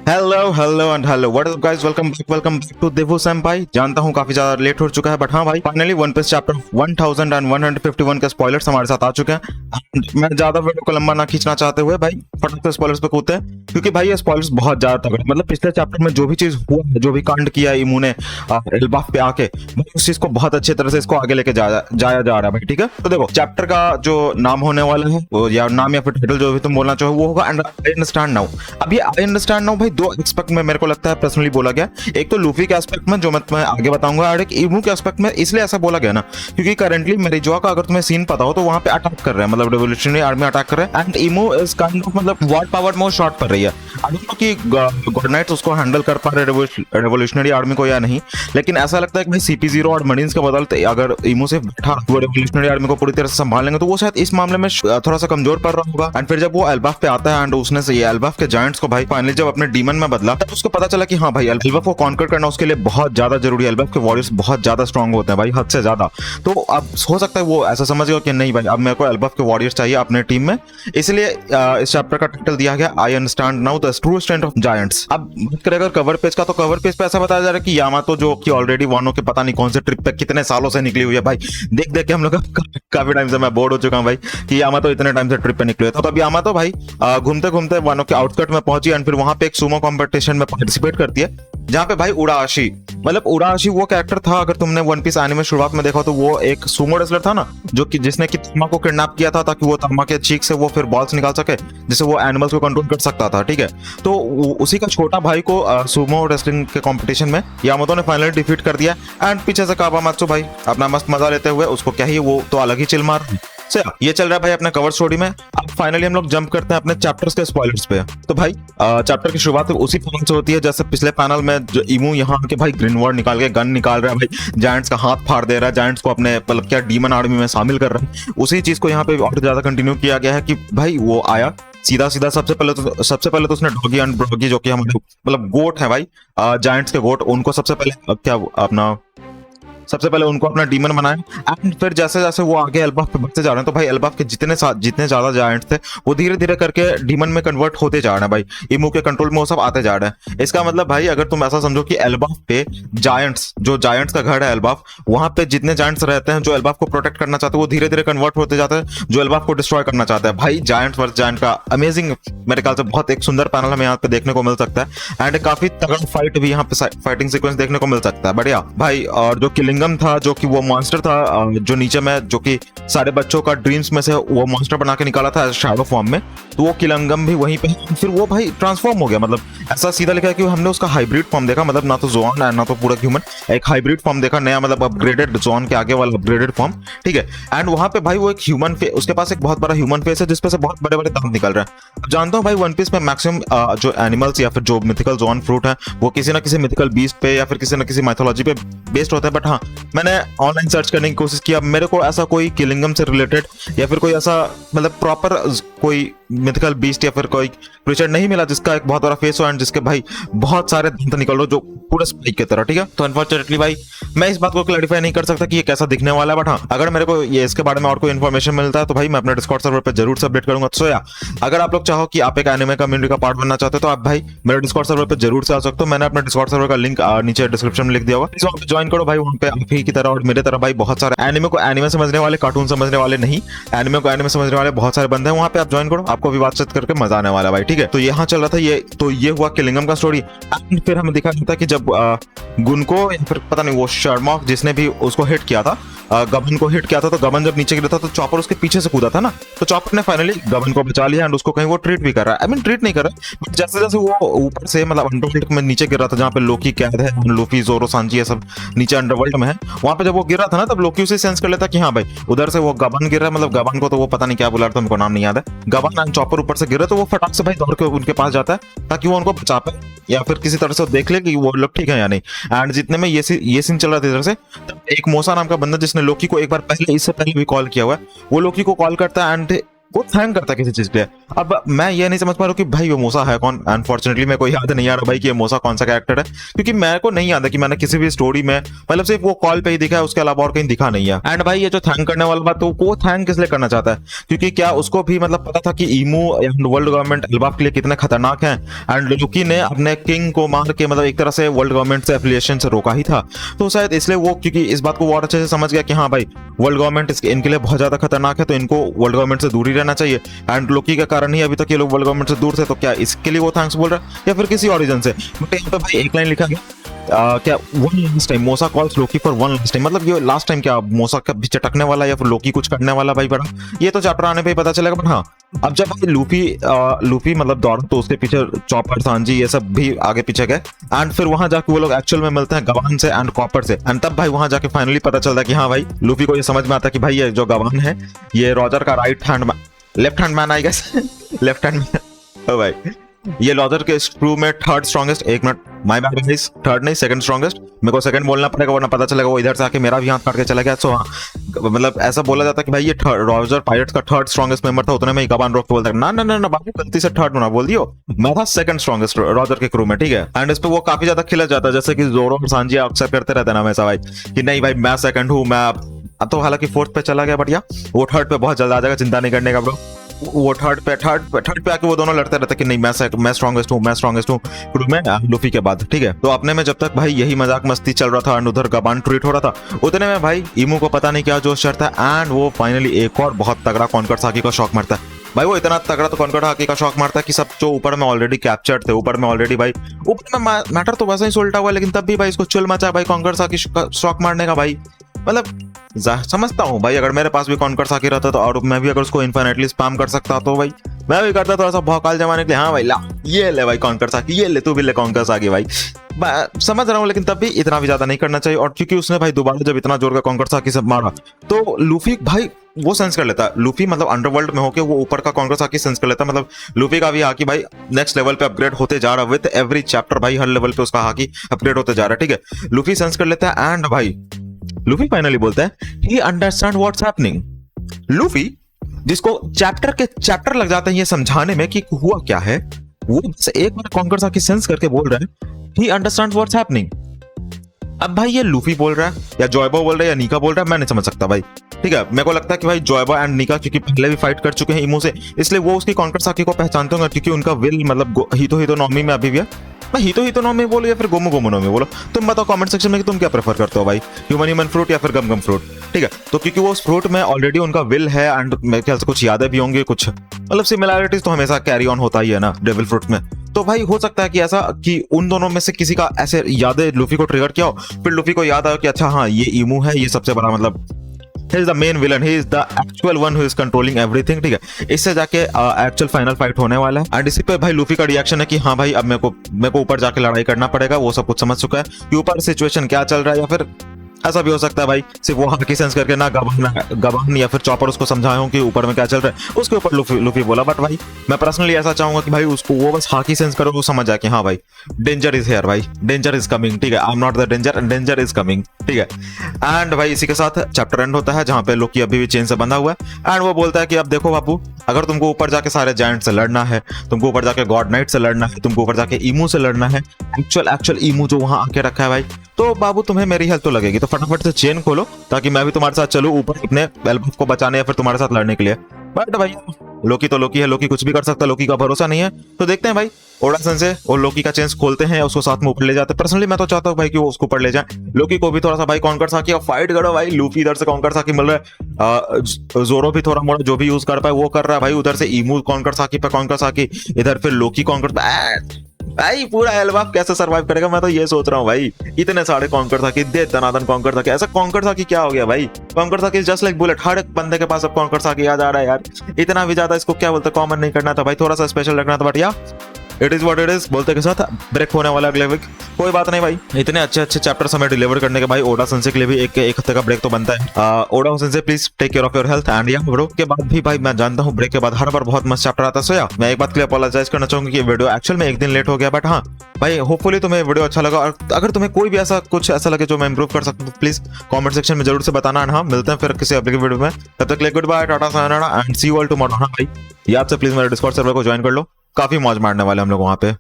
Hello and hello what is guys, welcome back to देवो सेंपाई। जानता हूँ काफी ज्यादा लेट हो चुका है, बट हाँ भाई, फाइनली वन पीस चैप्टर 1151 के स्पॉयलर्स हमारे साथ आ चुके हैं। And मैं ज्यादा वीडियो को लंबा ना खींचना चाहते हुए भाई फटाक से स्पॉयलर्स पे कूदते हैं, क्योंकि भाई ये स्पॉयलर्स बहुत ज्यादा तगड़े। मतलब पिछले चैप्टर में जो भी चीज हुआ है, जो भी कांड किया इमू ने एल्बाफ पे आके, भाई उस चीज को बहुत अच्छी तरह से इसको आगे लेके जाया जा रहा है भाई। ठीक है, तो देखो चैप्टर का जो नाम होने वाला है, या नाम या फिर टाइटल जो भी तुम बोलना चाहो वो होगा आई अंडरस्टैंड नाउ। अब ये आई अंडरस्टैंड नाउ भाई दो एक्सपेक्ट में मेरे को लगता है पर्सनली बोला गया। एक तो लूफी के एस्पेक्ट में, जो मैं तुम्हें आगे बताऊंगा, और एक इमू के एस्पेक्ट में इसलिए ऐसा बोला गया ना, क्योंकि करंटली मेरिजवा का अगर तुम्हें सीन पता हो तो वहां पे अटैक कर रहे हैं, मतलब रेवोल्यूशनरी आर्मी अटैक कर रहे हैं। And emu is kind of मतलब वर्ड पावर मोर शॉर्ट कर रही है। आई डोंट नो कि गॉड नाइट्स उसको हैंडल कर पा रहे रेवोल्यूशनरी आर्मी को या नहीं, लेकिन ऐसा लगता है कि भाई CP0 और मरीन्स के बदलते अगर इमू से बैठा वो रेवोल्यूशनरी आर्मी को पूरी तरह से संभाल लेंगे, तो वो शायद इस मामले में थोड़ा सा कमजोर पड़ रहा होगा। एंड फिर जब वो एल्बाफ पे आता है एंड उसने से ये एल्बाफ के जायंट्स को भाई फाइनली जब अपने डीमन में बदला, तब उसको पता चला कि हाँ भाई एल्बाफ को कॉन्कर करना उसके लिए बहुत ज्यादा जरूरी है। एल्बाफ के वॉरियर्स बहुत ज्यादा स्ट्रांग होते हैं भाई, हद से ज्यादा। तो अब हो सकता है वो ऐसा समझ गया कि नहीं भाई, अब मेरे को एल्बाफ के वॉरियर्स चाहिए अपने टीम में, इसलिए इस चैप्टर का टाइटल दिया गया I understand now the true strength of giants. अब बात करें अगर कवर पेज का, तो कवर पेज पे ऐसा बताया जा रहा है कि यामातो जो कि ऑलरेडी वानो के पता नहीं कौन से ट्रिप पे कितने सालों से निकली हुई है भाई। देख देख के हम लोग काफी टाइम से मैं बोर्ड हो चुका हूं भाई कि यामातो इतने टाइम से ट्रिप पे निकले। तो अब यामातो भाई घूमते घूमते वानो के आउटस्कर्ट में पहुंची एंड फिर वहां पे एक सुमो कॉम्पिटिशन में पार्टिसिपेट करती है, जहां पे भाई उड़ाशी, मतलब उड़ाशी वो कैरेक्टर था, अगर तुमने वन पीस एनिमे शुरुआत में देखा तो वो एक सुमो रेसलर था ना, जो कि जिसने कि तमा को किडनैप किया था ताकि वो तमा के चीक से वो फिर बॉल्स निकाल सके, जिससे वो एनिमल्स को कंट्रोल कर सकता था। ठीक है, तो उसी का छोटा भाई को सुमो रेसलिंग के कंपटीशन में यामातो ने फाइनली डिफीट कर दिया। एंड पीछे से कावामात्सु भाई अपना मस्त मजा लेते हुए, उसको क्या ही वो तो अलग ही चिल मार। ये चल रहा है भाई अपने कवर स्टोरी में। अब फाइनली हम लोग जंप करते हैं अपने चैप्टर्स के स्पॉयलर्स पे। तो भाई चैप्टर की शुरुआत उसी पैनल से होती है जैसे पिछले पैनल में जो इमू यहाँ के भाई ग्रीनवर्ड निकाल के गन निकाल रहा है भाई, जायंट्स का हाथ फाड़ दे रहा है, जायंट्स को अपने मतलब क्या डीमन आर्मी में शामिल कर रहा है। उसी चीज को यहाँ पे और ज्यादा कंटिन्यू किया गया है कि भाई वो आया सीधा सीधा सबसे पहले तो उसने डॉगी एंड ब्रॉगी, जो कि हमारे मतलब गोट है भाई, जायंट्स के गोट, उनको सबसे पहले उनको अपना डीमन बनाया। एंड फिर जैसे जैसे वो आगे एल्बाफ पे बढ़ते जा रहे हैं, तो भाई एल्बाफ के जितने ज्यादा जायंट्स थे वो धीरे धीरे करके डीमन में कन्वर्ट होते जा रहे हैं भाई, इमू के कंट्रोल में वो सब आते जा रहे हैं। इसका मतलब भाई अगर तुम ऐसा समझो कि एल्बाफ पे जायंट्स का घर है एल्बाफ, वहां पे जितने जायंट्स रहते हैं जो एल्बाफ को प्रोटेक्ट करना चाहते हैं, वो धीरे धीरे कन्वर्ट होते जाते हैं जो एल्बाफ को डिस्ट्रॉय करना चाहते हैं। भाई जायंट्स वर्सेस जायंट का अमेजिंग, मेरे ख्याल से बहुत एक सुंदर पैनल हमें यहाँ पे देखने को मिल सकता है। एंड काफी तगड़ा फाइट भी यहाँ पे फाइटिंग सीक्वेंस देखने को मिल सकता है, बढ़िया भाई। और जो किलिंगम था, जो कि वो मॉन्स्टर था जो नीचे में, जो कि सारे बच्चों का ड्रीम्स में से वो मॉन्स्टर बना के निकाला था शैडो फॉर्म में, तो वो किलंगम भी वहीं पे फिर वो भाई ट्रांसफॉर्म हो गया। मतलब ऐसा सीधा लिखा है कि हमने उसका हाइब्रिड फॉर्म देखा, मतलब ना तो जोन है ना तो पूरा ह्यूमन, एक हाइब्रिड फॉर्म देखा नया, मतलब अपग्रेडेड जोन के आगे वाला अपग्रेडेड फॉर्म। ठीक है, एंड वहां पे भाई वो एक ह्यूमन फेस, उसके पास एक बहुत बड़ा ह्यूमन फेस है जिसपे से बहुत बड़े बड़े दांत निकल रहे हैं। अब जानता हूँ भाई वन पीस में मैक्सिमम जो एनिमल्स या फिर जो मिथिकल जोन फ्रूट है वो किसी ना किसी मिथिकल बीस्ट पे या फिर किसी ना किसी माइथोलॉजी पे बेस्ड होता है, बट हाँ मैंने ऑनलाइन सर्च करने की कोशिश किया, मेरे को ऐसा कोई किलिंगम से रिलेटेड या फिर कोई ऐसा मतलब प्रॉपर कोई मिथिकल बीस्ट या फिर कोई क्रिएचर नहीं मिला जिसका एक बहुत बड़ा फेस हो एंड जिसके भाई बहुत सारे दांत निकल रहे जो पूरे स्पाइक की तरह। ठीक है, तो अनफॉर्चुनेटली भाई मैं इस बात को क्लैरिफाई नहीं कर सकता कि ये कैसा दिखने वाला है, बट हाँ अगर मेरे को ये इसके बारे में और कोई इन्फॉर्मेशन मिलता है तो भाई मैं अपने डिस्कॉर्ड सर्वर पे जरूर से अपडेट करूंगा। सो या अगर आप लोग चाहो कि आप एक एनिमे कम्युनिटी का पार्ट बनना चाहते हो तो आप भाई मेरे डिस्कॉर्ड सर्वर पे जरूर से आ सकते हो। मैंने अपने डिस्कॉर्ड सर्वर का लिंक नीचे डिस्क्रिप्शन में लिख दिया होगा, वहां पे ज्वाइन करो भाई। वहां पे आप ही की तरह और मेरे तरह भाई बहुत सारे एनिमे को एनिमे समझने वाले, कार्टून समझने वाले नहीं, एनिमे को एनिमे समझने वाले बहुत सारे बंदे हैं, वहां पे आप ज्वाइन करो, आपको भी बातचीत करके मजा आने वाला है भाई। ठीक है, तो यहाँ चल रहा था ये हुआ किलिंगम का स्टोरी। एंड फिर हमें दिखा था कि जब गुनको या फिर पता नहीं वो शर्मॉक जिसने भी उसको हिट किया था, गबन को हिट किया था, तो गबन जब नीचे गिरा था तो चॉपर उसके पीछे से कूदा था ना, तो चॉपर ने फाइनली गबन को बचा लिया एंड उसको कहीं वो ट्रीट भी कर रहा है। आई मीन ट्रीट नहीं कर रहा है, बट जैसे जैसे वो ऊपर से मतलब अंडरवर्ल्ड में नीचे गिर रहा था जहाँ पे लोकी कैद है, लूफी जोरो सांजी ये सब नीचे अंडरवर्ल्ड में है, वहां पे जब वो गिर रहा था ना तब लोकी उसे सेंस कर लेता कि हाँ भाई उधर से वो गबन गिर रहा है, मतलब गबन को तो वो पता नहीं क्या बुला रहा था, उनको नाम नहीं याद है, गबन एंड चॉपर ऊपर से गिर रहा, तो वो फटाक से भाई दौड़ के उनके पास जाता है ताकि वो उनको बचा पाए या फिर किसी तरह से देख ले कि वो लोग ठीक है या नहीं। एंड जितने में ये सीन चल रहा था इधर से, एक मोसा नाम का बंदा जिसने लोकी को एक बार पहले, इससे पहले भी कॉल किया हुआ है, वो लोकी को कॉल करता है एंड वो थैंक करता है किसी चीज के लिए। अब मैं ये नहीं समझ पा रहा हूँ कि भाई वो मोसा है कौन। अनफॉर्चुनेटली मेरे को याद नहीं आ रहा भाई कि ये मोसा कौन सा कैरेक्टर है, क्योंकि मेरे को नहीं याद है कि मैंने किसी भी स्टोरी में मतलब सिर्फ वो कॉल पे ही दिखा है, उसके अलावा और कहीं दिखा नहीं है। एंड भाई ये जो थैंक करने वाला बात, तो वो थैंक किस लिए करना चाहता है, क्योंकि क्या उसको भी मतलब पता था कि ईमू वर्ल्ड गवर्नमेंट एल्बाफ के लिए कितने खतरनाक है। एंड लुकी ने अपने किंग को मार के मतलब एक तरह से वर्ल्ड गवर्नमेंट से एफिलिएशन से रोका ही था, तो शायद इसलिए वो, क्योंकि इस बात को वो और अच्छे से समझ गया कि हाँ भाई वर्ल्ड गवर्नमेंट इनके लिए बहुत ज्यादा खतरनाक है, तो इनको वर्ल्ड गवर्नमेंट से दूर ही रहना चाहिए। एंड लोकी के कारण ही अभी तक ये लोग वर्ल्ड गवर्नमेंट से दूर थे, तो क्या इसके लिए वो थैंक्स बोल रहा है या फिर किसी और रीजन से। बट यहाँ पे भाई एक लाइन लिखा गया क्या वन लास्ट टाइम मोसा calls Loki for one last time, मतलब ये लास्ट टाइम क्या मोसा का भी चटकने वाला या फिर लोकी कुछ करने वाला भाई बड़ा, ये तो चैप्टर आने पे ही पता चलेगा। बट हाँ अब जब भाई लूफी मतलब दौड़ा तो उसके पीछे चॉपर सांजी ये सब भी आगे पीछे गए। एंड फिर वहां जाके वो लोग एक्चुअल में मिलते हैं गवान से एंड कॉपर से। एंड तब भाई वहां जाके फाइनली पता चलता है कि हाँ भाई लूफी को ये समझ में आता है कि भाई ये जो गवान है ये रॉजर का left hand man I guess left hand man. भाई ये लॉजर के क्रू में थर्ड स्ट्रॉन्गेस्ट, एक minute my bad guys, third नहीं सेकंड स्ट्रॉन्गेस्ट, मेरे को सेकंड बोलना पड़ेगा वरना पता चलेगा वो इधर से आके मेरा भी हाथ काट के चला गया। सो हाँ मतलब ऐसा बोला जाता है कि भाई ये रॉजर पायरेट्स का थर्ड स्ट्रॉन्गेस्ट मेंबर था, उतने में ही गवान रोक के बोलता है ना ना ना ना बाबू गलती से थर्ड ना बोल दियो, मैं था सेकंड स्ट्रॉन्गेस्ट रॉजर के क्रू में, ठीक है। एंड इस पे वो काफी ज्यादा खिला जाता है, जैसे कि जोरो और सांजी अक्सर करते रहते हैं ना हमेशा भाई कि नहीं भाई मैं सेकंड हूँ, मैं अब तो हालांकि फोर्थ पे चला गया, बट या वो थर्ड पे बहुत जल्द आ जाएगा, चिंता नहीं करने का ब्रो। वो थर्ड पे आके वो दोनों लड़ते रहते कि नहीं मैं स्ट्रॉन्गेस्ट हूँ क्रू में लूफी के बाद, ठीक है। तो अपने में जब तक भाई यही मजाक मस्ती चल रहा था एंड उधर गबान ट्रीट हो रहा था, उतने में भाई ईमू को पता नहीं क्या जोश चढ़ता है एंड वो फाइनली एक और बहुत तगड़ा कॉन्कर साकी का शॉक मारता है। भाई वो इतना तगड़ा तो कॉन्कर साकी का शॉक मारता है कि सब जो ऊपर में ऑलरेडी कैप्चर्ड थे, ऊपर में ऑलरेडी भाई ऊपर में मैटर तो वैसा ही उल्टा हुआ, लेकिन तब भी भाई इसको चुल मचा भाई कॉन्कर साकी शॉक मारने का। भाई मतलब समझता हूँ भाई अगर मेरे पास भी कॉन्कर साकी रहता तो और मैं भी अगर उसको इनफाइनेटली स्पैम कर सकता तो भाई मैं भी करता, थोड़ा सा भौकाल जमाने के लिए। हाँ भाई ला ये ले भाई कॉन्कर साकी, ये ले तू भी ले कॉन्कर साकी भाई, समझ रहा हूँ, लेकिन तब भी इतना भी ज्यादा नहीं करना चाहिए। और क्योंकि उसने भाई दोबारा जब इतना जोर का कॉन्कर साकी से मारा तो लूफी भाई वो सेंस कर लेता है, लूफी मतलब अंडरवर्ल्ड में होके वो ऊपर का कॉन्कर साकी सेंस कर लेता है, मतलब लूफी का भी हाकी भाई नेक्स्ट लेवल पे अपग्रेड होते जा रहा है विद एवरी चैप्टर भाई, हर लेवल पे उसका हाकी अपग्रेड होते जा रहा है, ठीक है। लूफी सेंस कर लेता है एंड भाई लूफी फाइनली बोलता है ही अंडरस्टैंड व्हाट्स हैपनिंग। लूफी जिसको चैप्टर लग जाते हैं ये समझाने में कि हुआ क्या है, वो बस एक बार कॉन्कर साकी सेंस करके बोल रहा है ही अंडरस्टैंड्स व्हाट्स हैपनिंग। अब भाई ये लूफी बोल रहा है या जॉयबो बोल रहा है या नीका बोल रहा है, मैं नहीं समझ सकता भाई, ठीक है। मेरे को लगता है कि भाई जॉयबो एंड नीका क्योंकि पहले भी फाइट कर चुके हैं ईमू से, इसलिए वो उसकी कॉन्कर साकी को पहचानते होंगे, क्योंकि उनका विल मतलब हितो नॉमी में अभी भी है। मैं हितो नॉमी बोलो या फिर गोमो नॉमी बोलो, तुम बताओ कमेंट सेक्शन में कि तुम क्या प्रेफर करते हो भाई, ह्यूमन फ्रूट या फिर गम फ्रूट, ठीक है। तो क्योंकि वो उस फ्रूट में ऑलरेडी उनका विल है एंड मेरे ख्याल से कुछ यादें भी होंगे, कुछ मतलब सिमिलैरिटीज तो हमेशा कैरी ऑन होता ही है ना डेविल फ्रूट में, तो भाई हो सकता है कि ऐसा कि उन दोनों में से किसी का ऐसे यादें लूफी को ट्रिगर किया हो, फिर लूफी को याद आया कि अच्छा हाँ ये ईमू है, ये सबसे बड़ा मतलब he is the main villain, he is the actual one who is controlling everything, ठीक है। इससे जाके एक्चुअल फाइनल फाइट होने वाला है एंड इसी पे भाई लूफी का रिएक्शन है कि हाँ भाई अब मेरे को ऊपर जाके लड़ाई करना पड़ेगा, वो सब कुछ समझ चुका है कि ऊपर सिचुएशन क्या चल रहा है, या फिर ऐसा भी हो सकता है भाई सिर्फ वो हाकी सेंस करके ना गवान या फिर चॉपर उसको समझाए हो कि ऊपर में क्या चल रहा है, उसके ऊपर लूफी बोला। बट भाई मैं पर्सनली ऐसा चाहूंगा कि भाई उसको वो बस हाकी सेंस करो, वो समझ जाए कि हाँ भाई डेंजर इज हियर, भाई डेंजर इज कमिंग, ठीक है। I am not the danger is coming, ठीक है। एंड भाई इसी के साथ चैप्टर एंड होता है जहां पे लोकी अभी भी चेन से बंधा हुआ है एंड वो बोलता है कि अब देखो बापू, अगर तुमको ऊपर जाके सारे जायंट से लड़ना है, तुमको ऊपर जाके गॉड नाइट से लड़ना है, तुमको ऊपर जाके ईमू से लड़ना है, एक्चुअल ईमू जो वहां आके रखा है भाई, तो बाबू तुम्हें मेरी हेल्प तो लगेगी, तो फटाफट से चेन खोलो ताकि मैं भी तुम्हारे साथ चलूं ऊपर अपने एल्बफ को बचाने या फिर तुम्हारे साथ लड़ने के लिए। बट भाई लोकी तो लोकी है, लोकी कुछ भी कर सकता है, लोकी का भरोसा नहीं है, तो देखते हैं भाई ओडा सेंसे और लोकी का चेंज खोलते हैं, उसको साथ में ऊपर ले जाते हैं। पर्सनली मैं तो चाहता हूँ भाई कि वो उसको ऊपर ले जाए, लोकी को भी थोड़ा सा भाई कॉन्कर साकी फाइट करो भाई, लूफी इधर से कॉन्कर साकी मिल रहा है, जोरो भी थोड़ा मोड़ा जो भी यूज कर पाए वो कर रहा है भाई, उधर से ईमू कॉन्कर साकी पे कॉन्कर साकी, इधर फिर लोकी कॉन्कर भाई पूरा एल्बाफ कैसे सरवाइव करेगा, मैं तो ये सोच रहा हूँ भाई। इतने सारे कॉन्कर साकी दे दनादन कॉन्कर साकी, ऐसा कॉन्कर साकी क्या हो गया भाई, कॉन्कर साकी जस्ट लाइक बुलेट, हर एक बंदे के पास अब कॉन्कर साकी याद आ रहा है यार, इतना भी ज्यादा इसको क्या बोलते कॉमन नहीं करना था भाई, थोड़ा सा स्पेशल रखना था। बट या it is what it is बोलते के साथ ब्रेक होने वाला अगले वीक। कोई बात नहीं भाई, इतने अच्छे चैप्टर्स हमें डिलीवर करने के भाई ओडा सेंसे के लिए भी एक हफ्ते का ब्रेक तो बनता है। Oda sensei please take care of your health and या ब्रो के बाद भी भाई मैं जानता हूँ ब्रेक के बाद हर बार बहुत मस्त चैप्टर आता है। सो या मैं एक बात के लिए अपोलोजाइज करना चाहूंगा कि वीडियो एक्चुअल में एक दिन लेट हो गया, बट हाँ भाई होपफुली तुम्हें वीडियो अच्छा लगा। और अगर तुम्हें कोई भी ऐसा कुछ ऐसा लगे जो मैं इंप्रूव कर सकता हूँ, प्लीज कमेंट सेक्शन में जरूर से बताना। हाँ मिलते हैं फिर किसी अगले वीडियो में, तब तक के लिए good bye, tata sayonara and see you all tomorrow. हाँ भाई याद से प्लीज मेरे डिस्कॉर्ड सर्वर को ज्वाइन कर लो, काफी मौज मारने वाले हम लोग वहाँ पे।